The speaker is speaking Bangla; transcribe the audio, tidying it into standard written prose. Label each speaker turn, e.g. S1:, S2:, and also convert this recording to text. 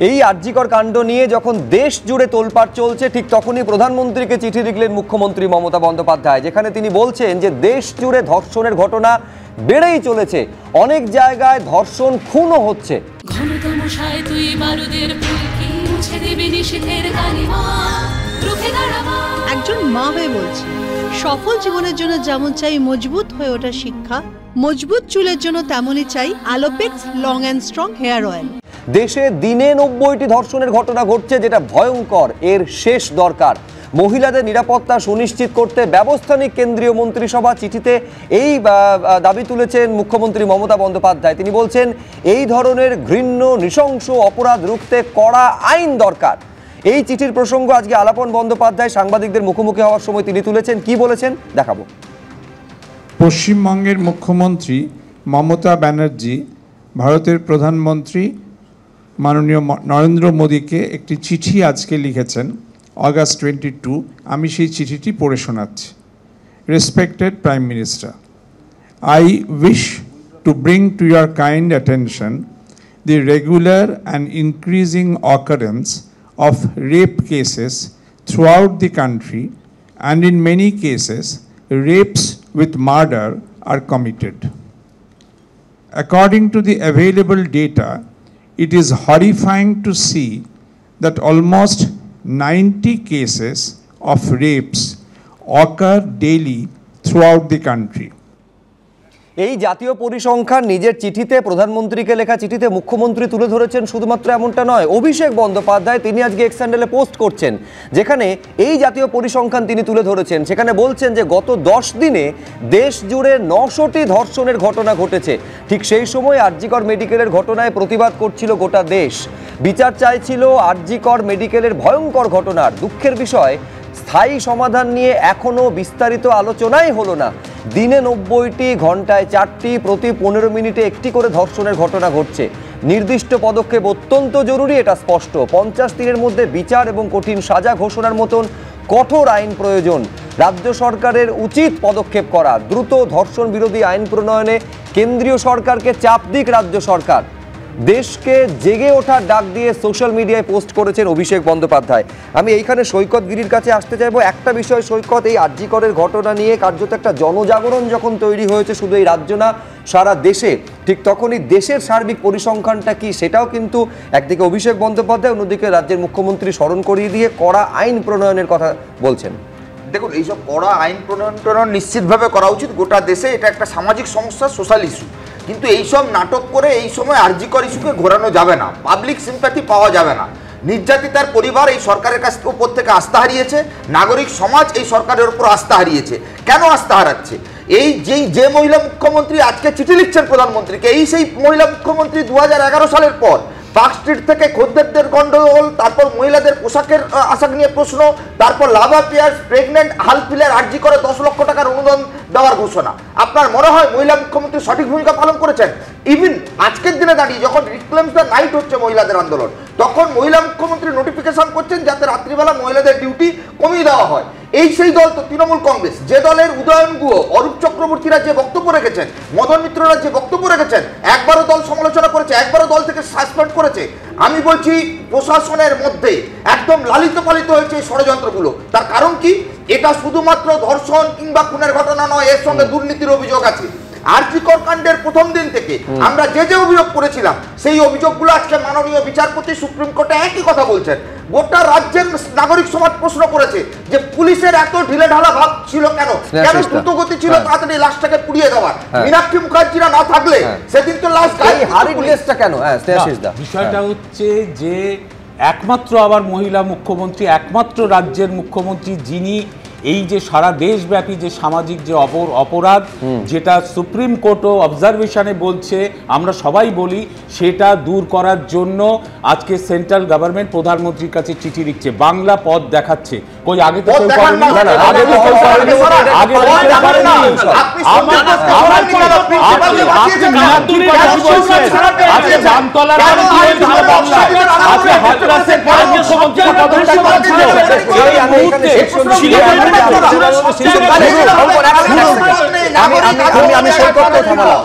S1: এই আরজিকর কাণ্ড নিয়ে যখন দেশ জুড়ে তোলপাড় চলছে ঠিক তখনই প্রধানমন্ত্রীকে চিঠি লিখলেন মুখ্যমন্ত্রী মমতা বন্দ্যোপাধ্যায়, যেখানে তিনি বলছেন যে দেশ জুড়ে ধর্ষণের ঘটনা বেড়েই চলেছে, অনেক জায়গায় ধর্ষণ খুনও হচ্ছে।
S2: একজন মা হয়ে বলছি, সফল জীবনের জন্য যেমন চাই মজবুত হয়ে ওঠা শিক্ষা, মজবুত চুলের জন্য তেমনই চাই Alopex long and strong hair oil.
S1: দেশে দিনে 90টি ধর্ষণের ঘটনা ঘটছে, যেটা ভয়ঙ্কর। এর শেষ দরকার। মহিলাদের নিরাপত্তা সুনিশ্চিত করতে ব্যবস্থা নিক কেন্দ্রীয় মন্ত্রিসভা। চিঠিতে এই দাবি তুলেছেন মুখ্যমন্ত্রী মমতা বন্দ্যোপাধ্যায়। তিনি বলছেন এই ধরনের ঘৃণ্য নৃশংস অপরাধ রুখতে কড়া আইন দরকার। এই চিঠির প্রসঙ্গ আজকে আলাপন বন্দ্যোপাধ্যায় সাংবাদিকদের মুখোমুখি হওয়ার সময় তিনি তুলেছেন। কি বলেছেন দেখাবো।
S3: পশ্চিমবঙ্গের মুখ্যমন্ত্রী মমতা ব্যানার্জি ভারতের প্রধানমন্ত্রী মাননীয় নরেন্দ্র মোদীকে একটি চিঠি আজকে লিখেছেন August 22। আমি সেই চিঠিটি পড়ে শোনাচ্ছি। Respected prime minister, I wish to bring to your kind attention the regular and increasing occurrence of rape cases throughout the country, and in many cases rapes with murder are committed. According to the available data, it is horrifying to see that almost 90 cases of rapes occur daily throughout the country.
S1: এই জাতীয় পরিসংখ্যান নিজের চিঠিতে, প্রধানমন্ত্রীকে লেখা চিঠিতে মুখ্যমন্ত্রী তুলে ধরেছেন। শুধুমাত্র এমনটা নয়, অভিষেক বন্দ্যোপাধ্যায় তিনি আজকে এক্স হ্যান্ডেলে পোস্ট করছেন, যেখানে এই জাতীয় পরিসংখ্যান তিনি তুলে ধরেছেন। সেখানে বলছেন যে গত 10 দিনে দেশ জুড়ে 900টি ধর্ষণের ঘটনা ঘটেছে। ঠিক সেই সময় আরজিকর মেডিকেলের ঘটনায় প্রতিবাদ করছিল গোটা দেশ, বিচার চাইছিল আরজিকর মেডিকেলের ভয়ঙ্কর ঘটনার। দুঃখের বিষয়, স্থায়ী সমাধান নিয়ে এখনও বিস্তারিত আলোচনাই হলো না। দিনে 90টি, ঘন্টায় 4টি, প্রতি 15 মিনিটে একটি করে ধর্ষণের ঘটনা ঘটছে। নির্দিষ্ট পদক্ষেপ অত্যন্ত জরুরি, এটা স্পষ্ট। 50 দিনের মধ্যে বিচার এবং কঠিন সাজা ঘোষণার মতন কঠোর আইন প্রয়োজন। রাজ্য সরকারের উচিত পদক্ষেপ করা। দ্রুত ধর্ষণ বিরোধী আইন প্রণয়নে কেন্দ্রীয় সরকারকে চাপ দিক রাজ্য সরকার। দেশকে জেগে ওঠার ডাক দিয়ে সোশ্যাল মিডিয়ায় পোস্ট করেছেন অভিষেক বন্দ্যোপাধ্যায়। আমি এইখানে সৈকত গিরির কাছে আসতে চাইবো। একটা বিষয় সৈকত, এই আরজিকরের ঘটনা নিয়ে কার্যত একটা জনজাগরণ যখন তৈরি হয়েছে শুধু এই রাজ্য না সারা দেশে, ঠিক তখনই দেশের সার্বিক পরিসংখ্যানটা কি সেটাও কিন্তু একদিকে অভিষেক বন্দ্যোপাধ্যায়, অন্যদিকে রাজ্যের মুখ্যমন্ত্রী স্মরণ করিয়ে দিয়ে কড়া আইন প্রণয়নের কথা বলছেন।
S4: দেখুন, এইসব কড়া আইন প্রণয়ন নিশ্চিতভাবে করা উচিত গোটা দেশে। এটা একটা সামাজিক সমস্যা, সোশ্যাল ইস্যু। কিন্তু এইসব নাটক করে এই সময় আরজিকর ইস্যুকে ঘোরানো যাবে না, পাবলিক সিম্প্যাথি পাওয়া যাবে না। নির্যাতিতার পরিবার এই সরকারের কাছ উপর থেকে আস্থা হারিয়েছে, নাগরিক সমাজ এই সরকারের উপর আস্থা হারিয়েছে। কেন আস্থা হারাচ্ছে? এই যে মহিলা মুখ্যমন্ত্রী আজকে চিঠি লিখছেন প্রধানমন্ত্রীকে, এই সেই মহিলা মুখ্যমন্ত্রী 2011 সালের পর পার্ক স্ট্রিট থেকে খদ্দেরদের গন্ডগোল, তারপর মহিলাদের পোশাকের আশাক নিয়ে প্রশ্ন, তারপর লাভা পেয়ার্স, প্রেগনেন্ট, হালফিলের আরজি করে 10 লক্ষ টাকার অনুদান দেওয়ার ঘোষণা। আপনার মনে হয় মহিলা মুখ্যমন্ত্রী সঠিক ভূমিকা পালন করেছেন? ইভিন আজকের দিনে দাঁড়িয়ে যখন রিক্লেমস দ্য নাইট হচ্ছে মহিলাদের আন্দোলন, তখন মহিলা মুখ্যমন্ত্রী নোটিফিকেশন করছেন যাতে রাত্রিবেলা মহিলাদের ডিউটি কমিয়ে দেওয়া হয়। এই সেই দল তো তৃণমূল কংগ্রেস, যে দলের উদয়ন গুহ, অরূপ চক্রবর্তীরা যে বক্তব্য রেখেছেন, মদন মিত্ররা যে বক্তব্য রেখেছেন, একবারও দল সমালোচনা করেছে, একবারও দল থেকে সাসপেন্ড করেছে। আমি বলছি প্রশাসনের মধ্যে একদম লালিত পালিত হয়েছে এই ষড়যন্ত্রগুলো। তার কারণ কি? এটা শুধুমাত্র ধর্ষণ কিংবা খুনের ঘটনা নয়, এর সঙ্গে দুর্নীতির অভিযোগ আছে। আরজিকর কাণ্ডের প্রথম দিন থেকে আমরা যে অভিযোগ করেছিলাম, সেই অভিযোগগুলো আজকে মাননীয় বিচারপতি সুপ্রিম কোর্টে একই কথা বলছেন। গোটা রাজ্যের নাগরিক সমাজ প্রশ্ন করেছে যে পুলিশের এত ঢিলে ঢালা ভাব ছিল কেন, কেন দ্রুতগতি ছিল তাড়াতাড়ি লাশটাকে পুড়িয়ে দেওয়ার? মীনাক্ষী মুখার্জিরা না থাকলে সেদিন তো লাশ
S1: কেন?
S5: বিষয়টা হচ্ছে যে একমাত্র আবার মহিলা মুখ্যমন্ত্রী, একমাত্র রাজ্যের মুখ্যমন্ত্রী যিনি এই যে সারা দেশব্যাপী যে সামাজিক যে অপরাধ, যেটা সুপ্রিম কোর্টও অবজারভেশনে বলছে, আমরা সবাই বলি, সেটা দূর করার জন্য আজকে সেন্ট্রাল গভর্নমেন্ট প্রধানমন্ত্রীর কাছে চিঠি লিখছে, বাংলা পথ দেখাচ্ছে। কই আগে তো কেউ করেনি, আগে তো কেউ করেনি, আগে তো কেউ করেনি। আপনি মিনাত্তুর কথা বলছেন, আজকে জামতলার আজকে হাতরাসের পরে মুখ্যমন্ত্রী পদত্যাগ করেছিল। এই মুহূর্তে
S1: আমি সৈকতকে থামালাম।